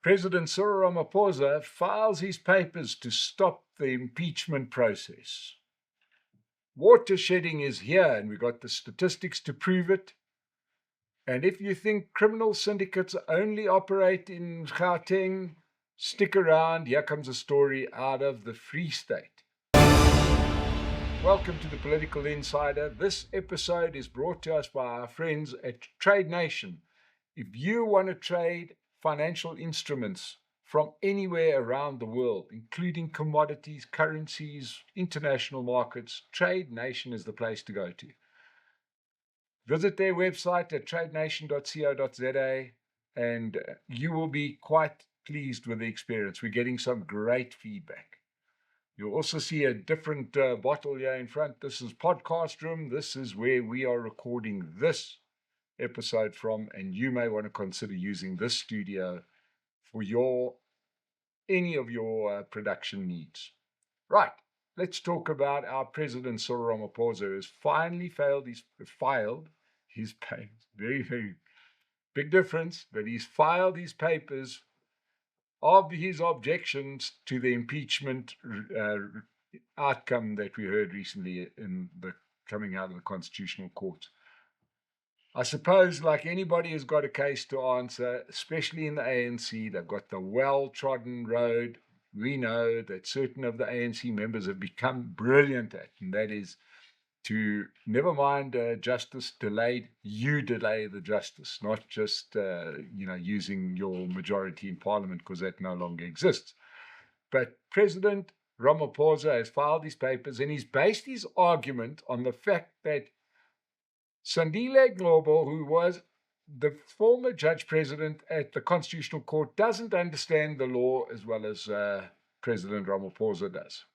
President Cyril Ramaphosa files his papers to stop the impeachment process. Water shedding is here, and we've got the statistics to prove it. And if you think criminal syndicates only operate in Gauteng, stick around. Here comes a story out of the Free State. Welcome to the Political Insider. This episode is brought to us by our friends at Trade Nation. If you want to trade financial instruments from anywhere around the world, including commodities, currencies, international markets, Trade Nation is the place to go to. Visit their website at tradenation.co.za and you will be quite pleased with the experience. We're getting some great feedback. You'll also see a different bottle here in front. This is Podcast Room. This is where we are recording this episode from, and you may want to consider using this studio for any of your production needs. Right, let's talk about our President Cyril Ramaphosa, who has finally filed his papers. Very, very big difference, but he's filed his papers of his objections to the impeachment outcome that we heard recently in the coming out of the Constitutional Court. I suppose, like anybody who's got a case to answer, especially in the ANC, they've got the well-trodden road. We know that certain of the ANC members have become brilliant at, and that is to, never mind justice delayed, you delay the justice, not just using your majority in parliament, because that no longer exists. But President Ramaphosa has filed his papers, and he's based his argument on the fact that Sandile Ngcobo, who was the former judge president at the Constitutional Court, doesn't understand the law as well as President Ramaphosa does.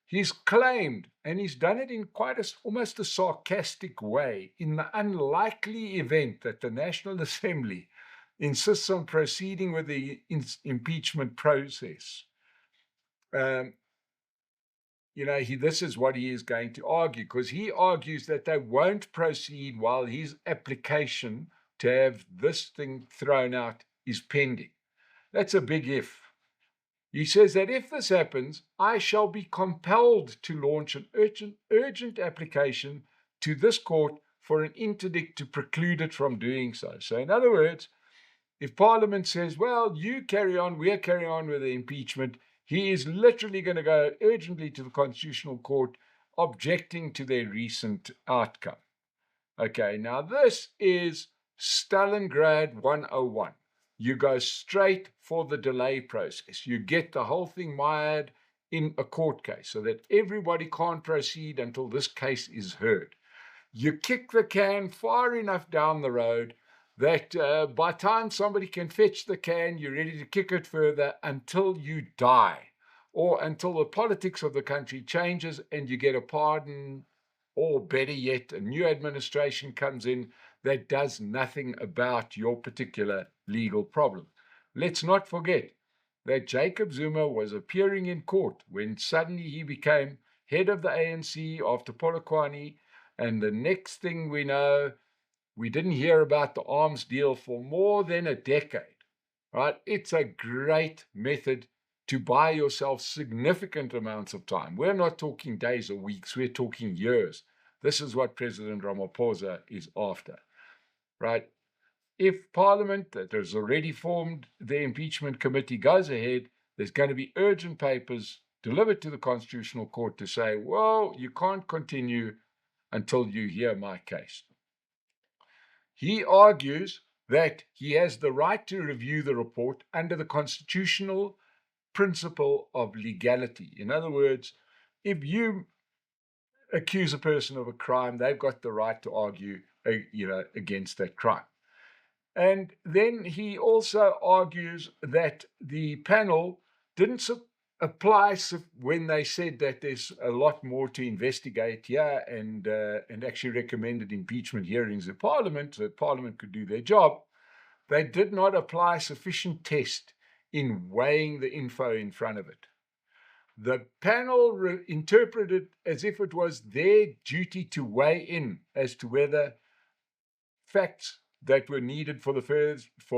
He's claimed, and he's done it in quite almost a sarcastic way, in the unlikely event that the National Assembly insists on proceeding with the impeachment process. This is what he is going to argue, because he argues that they won't proceed while his application to have this thing thrown out is pending. That's a big if. He says that if this happens, I shall be compelled to launch an urgent application to this court for an interdict to preclude it from doing so. So in other words, if Parliament says, well, you carry on, we're carrying on with the impeachment, he is literally going to go urgently to the Constitutional Court, objecting to their recent outcome. Okay, now this is Stalingrad 101. You go straight for the delay process. You get the whole thing mired in a court case so that everybody can't proceed until this case is heard. You kick the can far enough down the road that by the time somebody can fetch the can, you're ready to kick it further until you die, or until the politics of the country changes and you get a pardon, or better yet, a new administration comes in that does nothing about your particular legal problem. Let's not forget that Jacob Zuma was appearing in court when suddenly he became head of the ANC after Polokwane, and the next thing we know, we didn't hear about the arms deal for more than a decade, right? It's a great method to buy yourself significant amounts of time. We're not talking days or weeks, we're talking years. This is what President Ramaphosa is after, right? If Parliament, that has already formed the impeachment committee, goes ahead, there's going to be urgent papers delivered to the Constitutional Court to say, well, you can't continue until you hear my case. He argues that he has the right to review the report under the constitutional principle of legality. In other words, if you accuse a person of a crime, they've got the right to argue, against that crime. And then he also argues that the panel didn't apply when they said that there's a lot more to investigate here, and actually recommended impeachment hearings in Parliament so that Parliament could do their job. They did not apply sufficient test in weighing the info in front of it. The panel interpreted as if it was their duty to weigh in as to whether facts that were needed for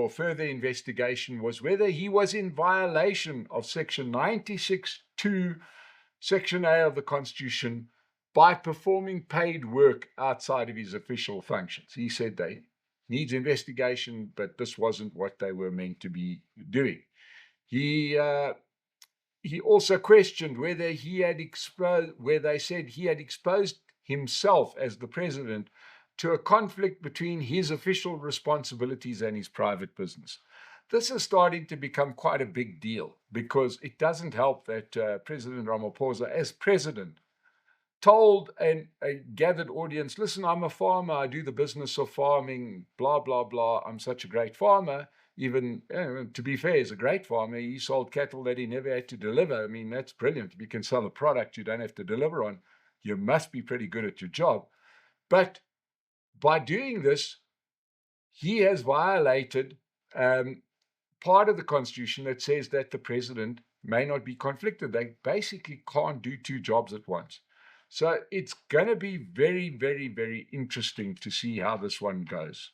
further investigation was whether he was in violation of Section 96(2), Section A of the Constitution, by performing paid work outside of his official functions. He said they needs investigation, but this wasn't what they were meant to be doing. He also questioned whether they said he had exposed himself as the president to a conflict between his official responsibilities and his private business. This is starting to become quite a big deal because it doesn't help that President Ramaphosa, as president, told a gathered audience, listen, I'm a farmer, I do the business of farming, blah, blah, blah. I'm such a great farmer. Even, to be fair, he's a great farmer. He sold cattle that he never had to deliver. I mean, that's brilliant. If you can sell a product you don't have to deliver on, you must be pretty good at your job. But by doing this, he has violated part of the Constitution that says that the president may not be conflicted. They basically can't do two jobs at once. So it's going to be very, very, very interesting to see how this one goes,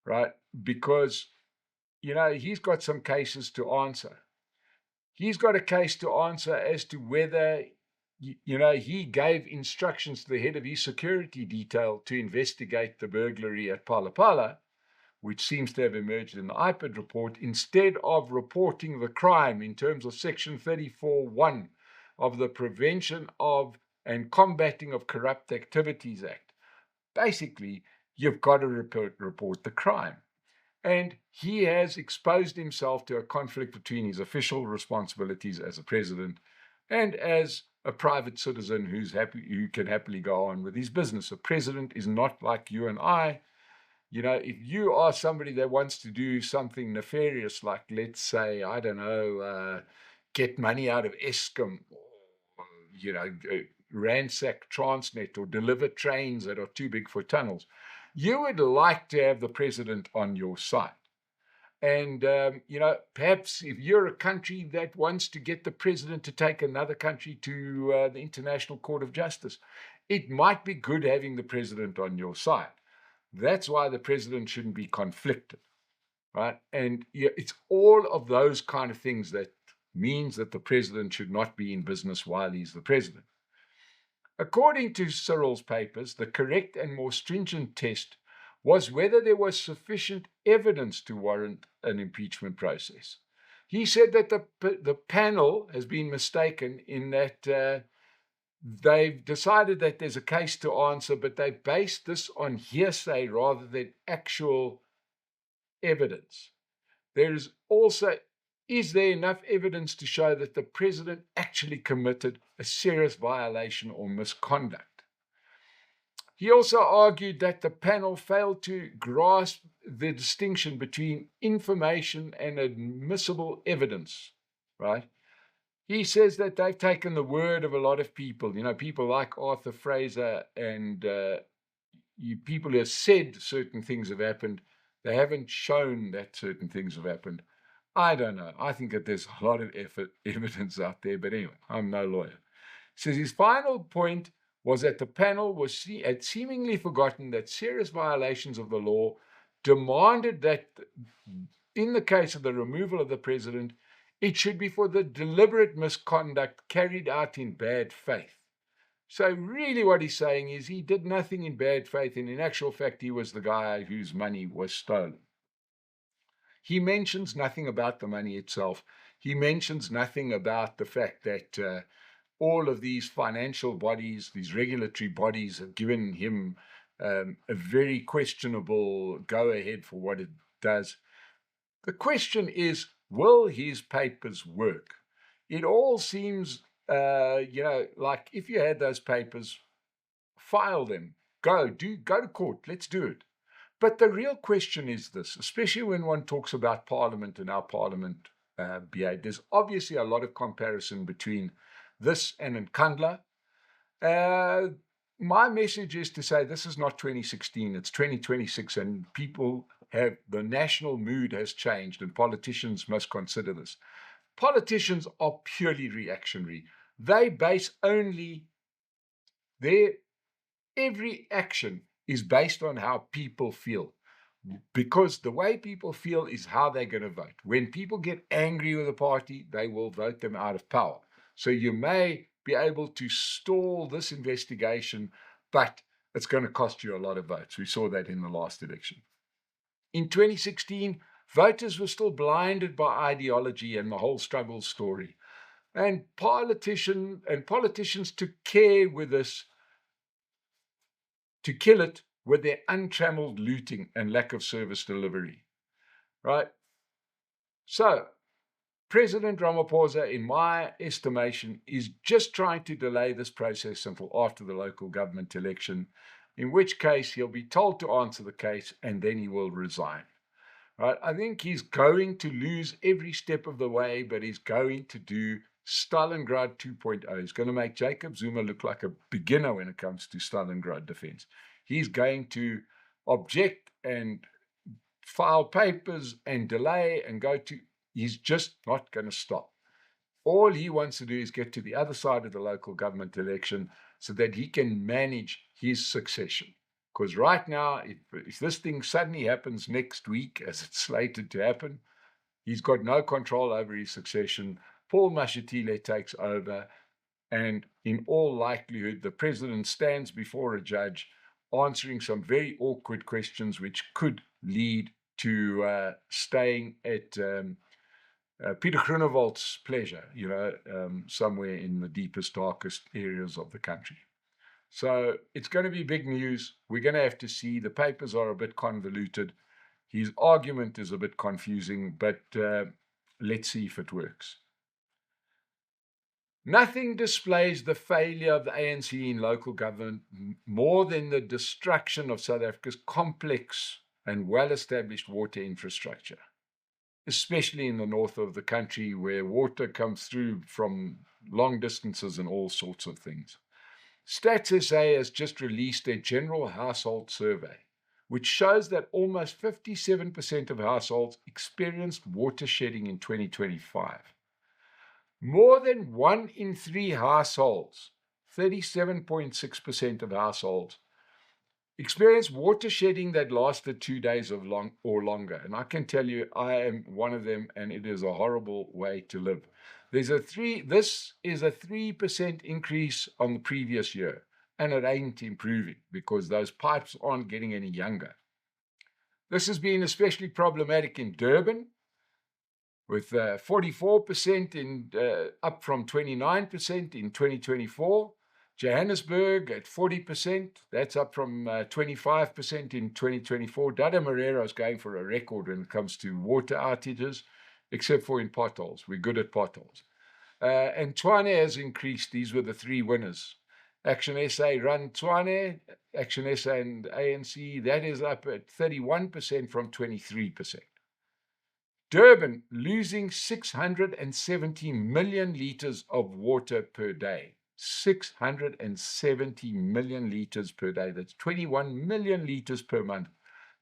right? Because, he's got some cases to answer. He's got a case to answer as to whether, he gave instructions to the head of his security detail to investigate the burglary at Phala Phala, which seems to have emerged in the IPID report, instead of reporting the crime in terms of Section 34(1) of the Prevention of and Combating of Corrupt Activities Act. Basically, you've got to report the crime. And he has exposed himself to a conflict between his official responsibilities as a president and as a private citizen who can happily go on with his business. A president is not like you and I. If you are somebody that wants to do something nefarious, like, let's say, I don't know, get money out of Eskom, or, ransack Transnet, or deliver trains that are too big for tunnels, you would like to have the president on your side. And, perhaps if you're a country that wants to get the president to take another country to the International Court of Justice, it might be good having the president on your side. That's why the president shouldn't be conflicted, right? And it's all of those kind of things that means that the president should not be in business while he's the president. According to Cyril's papers, the correct and more stringent test was whether there was sufficient evidence to warrant an impeachment process. He said that the panel has been mistaken in that they've decided that there's a case to answer, but they based this on hearsay rather than actual evidence. Is there enough evidence to show that the president actually committed a serious violation or misconduct? He also argued that the panel failed to grasp the distinction between information and admissible evidence, right? He says that they've taken the word of a lot of people, people like Arthur Fraser and people who have said certain things have happened. They haven't shown that certain things have happened. I don't know. I think that there's a lot of evidence out there, but anyway, I'm no lawyer. He says his final point was that the panel had seemingly forgotten that serious violations of the law demanded that, in the case of the removal of the president, it should be for the deliberate misconduct carried out in bad faith. So really what he's saying is he did nothing in bad faith, and in actual fact, he was the guy whose money was stolen. He mentions nothing about the money itself. He mentions nothing about the fact that all of these financial bodies, these regulatory bodies, have given him a very questionable go-ahead for what it does. The question is, will his papers work? It all seems, like if you had those papers, file them, go to court, let's do it. But the real question is this, especially when one talks about Parliament and how Parliament behaved. There's obviously a lot of comparison between this and Nkandla. My message is to say this is not 2016, it's 2026, and the national mood has changed, and politicians must consider this. Politicians are purely reactionary. They base every action is based on how people feel. because the way people feel is how they're going to vote. When people get angry with a party, they will vote them out of power. So you may be able to stall this investigation, but it's going to cost you a lot of votes. We saw that in the last election. In 2016, voters were still blinded by ideology and the whole struggle story. And politicians took care with this to kill it with their untrammeled looting and lack of service delivery, right? So President Ramaphosa, in my estimation, is just trying to delay this process until after the local government election, in which case he'll be told to answer the case and then he will resign. Right? I think he's going to lose every step of the way, but he's going to do Stalingrad 2.0. He's going to make Jacob Zuma look like a beginner when it comes to Stalingrad defense. He's going to object and file papers and delay and he's just not going to stop. All he wants to do is get to the other side of the local government election so that he can manage his succession. Because right now, if this thing suddenly happens next week, as it's slated to happen, he's got no control over his succession. Paul Mashatile takes over, and in all likelihood, the president stands before a judge answering some very awkward questions, which could lead to staying at Peter Groenewald's pleasure, somewhere in the deepest, darkest areas of the country. So it's going to be big news. We're going to have to see. The papers are a bit convoluted. His argument is a bit confusing, but let's see if it works. Nothing displays the failure of the ANC in local government more than the destruction of South Africa's complex and well-established water infrastructure, especially in the north of the country where water comes through from long distances and all sorts of things. Stats SA has just released a general household survey, which shows that almost 57% of households experienced water shedding in 2025. More than 1 in 3 households, 37.6% of households, experienced water shedding that lasted 2 days or longer. And I can tell you, I am one of them, and it is a horrible way to live. This is a 3% increase on the previous year, and it ain't improving because those pipes aren't getting any younger. This has been especially problematic in Durban, with 44% up from 29% in 2024. Johannesburg at 40%, that's up from 25% in 2024. Dada Marero is going for a record when it comes to water outages, except for in potholes. We're good at potholes. And Tshwane has increased. These were the 3 winners. Action SA run Tshwane, Action SA and ANC, that is up at 31% from 23%. Durban losing 670 million litres of water per day. 670 million litres per day. That's 21 million litres per month.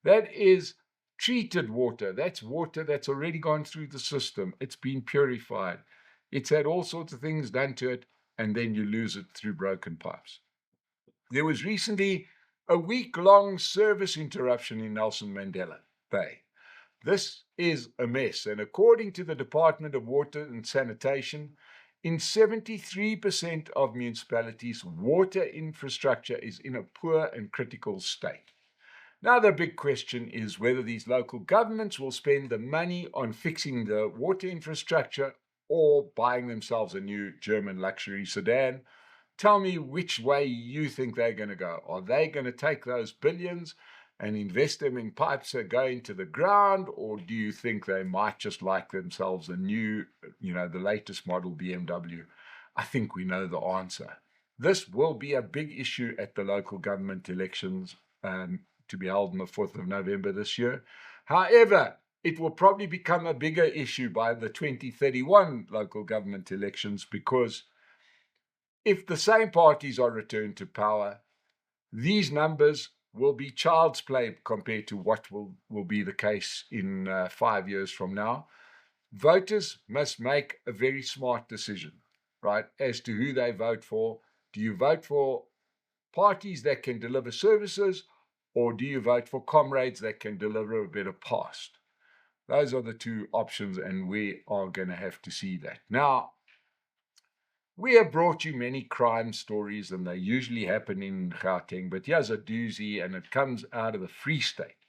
That is treated water. That's water that's already gone through the system. It's been purified. It's had all sorts of things done to it, and then you lose it through broken pipes. There was recently a week-long service interruption in Nelson Mandela Bay. This is a mess, and according to the Department of Water and Sanitation, in 73% of municipalities, water infrastructure is in a poor and critical state. Now, the big question is whether these local governments will spend the money on fixing the water infrastructure or buying themselves a new German luxury sedan. Tell me which way you think they're going to go. Are they going to take those billions and invest them in pipes that go into the ground, or do you think they might just like themselves a new, the latest model BMW? I think we know the answer. This will be a big issue at the local government elections to be held on the 4th of November this year. However, it will probably become a bigger issue by the 2031 local government elections, because if the same parties are returned to power, these numbers will be child's play compared to what will be the case in 5 years from now. Voters must make a very smart decision, right, as to who they vote for. Do you vote for parties that can deliver services, or do you vote for comrades that can deliver a better past? Those are the two options, and we are going to have to see that. Now, we have brought you many crime stories, and they usually happen in Gauteng, but here's a doozy, and it comes out of the Free State,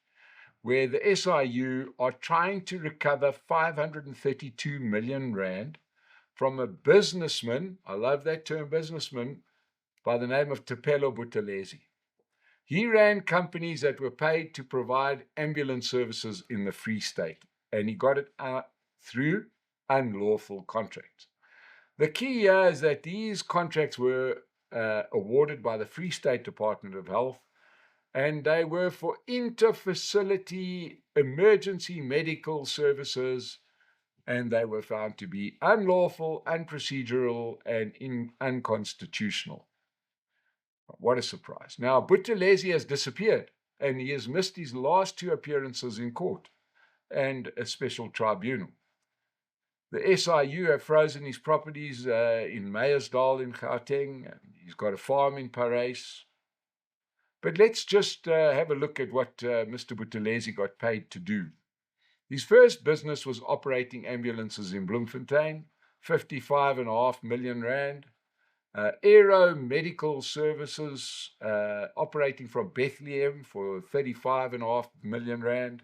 where the SIU are trying to recover 532 million rand from a businessman, I love that term, businessman, by the name of Tupelo Buthelezi. He ran companies that were paid to provide ambulance services in the Free State, and he got it through unlawful contracts. The key here is that these contracts were awarded by the Free State Department of Health, and they were for inter-facility emergency medical services, and they were found to be unlawful, unprocedural, and unconstitutional. What a surprise. Now, Buthelezi has disappeared, and he has missed his last two appearances in court and a special tribunal. The SIU have frozen his properties in Meyersdal in Gauteng. He's got a farm in Parys. But let's just have a look at what Mr. Buthelezi got paid to do. His first business was operating ambulances in Bloemfontein, 55.5 million rand. Aero Medical Services operating from Bethlehem for 35.5 million rand.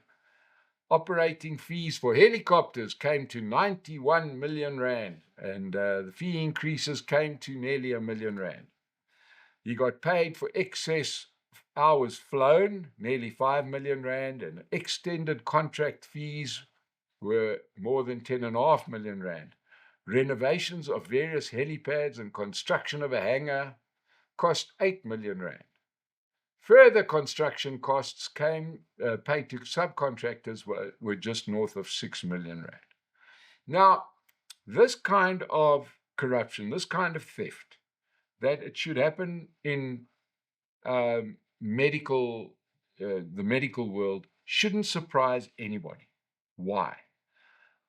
Operating fees for helicopters came to 91 million rand, and the fee increases came to nearly 1 million rand. He got paid for excess hours flown, nearly 5 million rand, and extended contract fees were more than 10.5 million rand. Renovations of various helipads and construction of a hangar cost 8 million rand. Further construction costs paid to subcontractors were just north of 6 million rand. Now, this kind of corruption, this kind of theft, that it should happen in the medical world shouldn't surprise anybody. Why?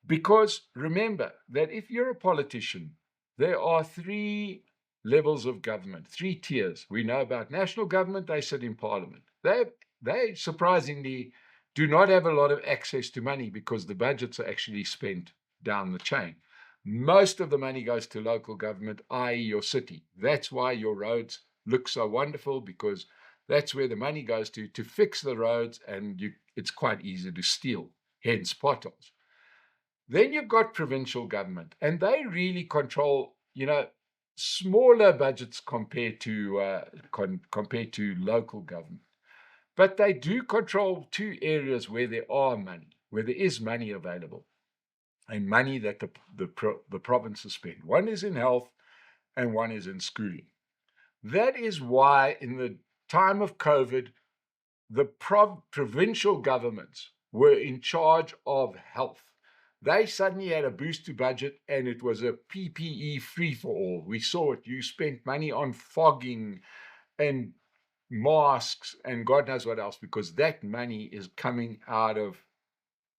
Because remember that if you're a politician, there are three levels of government, three tiers. We know about national government, they sit in parliament. They surprisingly do not have a lot of access to money because the budgets are actually spent down the chain. Most of the money goes to local government, i.e. your city. That's why your roads look so wonderful, because that's where the money goes to fix the roads, and it's quite easy to steal, hence potholes. Then you've got provincial government, and they really control, smaller budgets compared to local government. But they do control two areas where there is money available, and money that the provinces spend. One is in health, and one is in schooling. That is why in the time of COVID, the provincial governments were in charge of health. They suddenly had a boost to budget, and it was a PPE free-for-all. We saw it. You spent money on fogging and masks and God knows what else, because that money is coming out of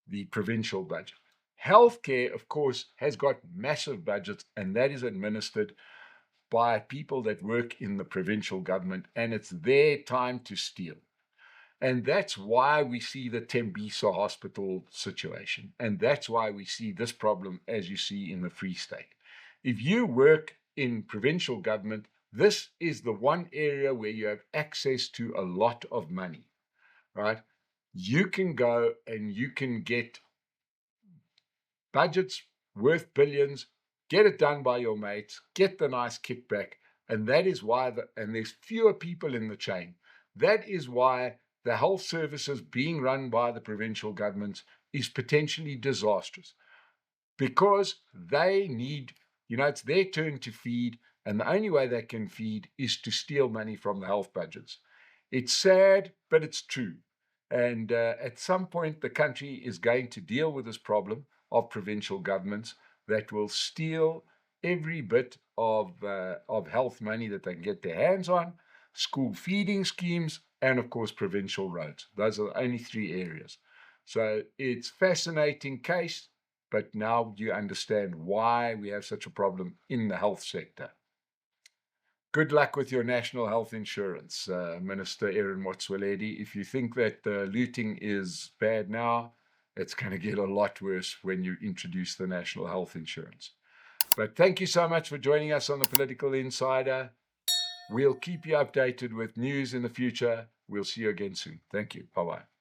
the provincial budget. Healthcare, of course, has got massive budgets, and that is administered by people that work in the provincial government, and it's their time to steal. And that's why we see the Tembisa Hospital situation. And that's why we see this problem, as you see in the Free State. If you work in provincial government, this is the one area where you have access to a lot of money, right? You can go and you can get budgets worth billions, get it done by your mates, get the nice kickback. And that is why, and there's fewer people in the chain. That is why the health services being run by the provincial governments is potentially disastrous, because they need, it's their turn to feed, and the only way they can feed is to steal money from the health budgets. It's sad, but it's true. And at some point, the country is going to deal with this problem of provincial governments that will steal every bit of health money that they can get their hands on, school feeding schemes, and of course, provincial roads. Those are the only three areas. So it's a fascinating case, but now you understand why we have such a problem in the health sector. good luck with your national health insurance, Minister Aaron Motsoaledi. If you think that looting is bad now, it's going to get a lot worse when you introduce the national health insurance. But thank you so much for joining us on the Political Insider. We'll keep you updated with news in the future. We'll see you again soon. Thank you. Bye-bye.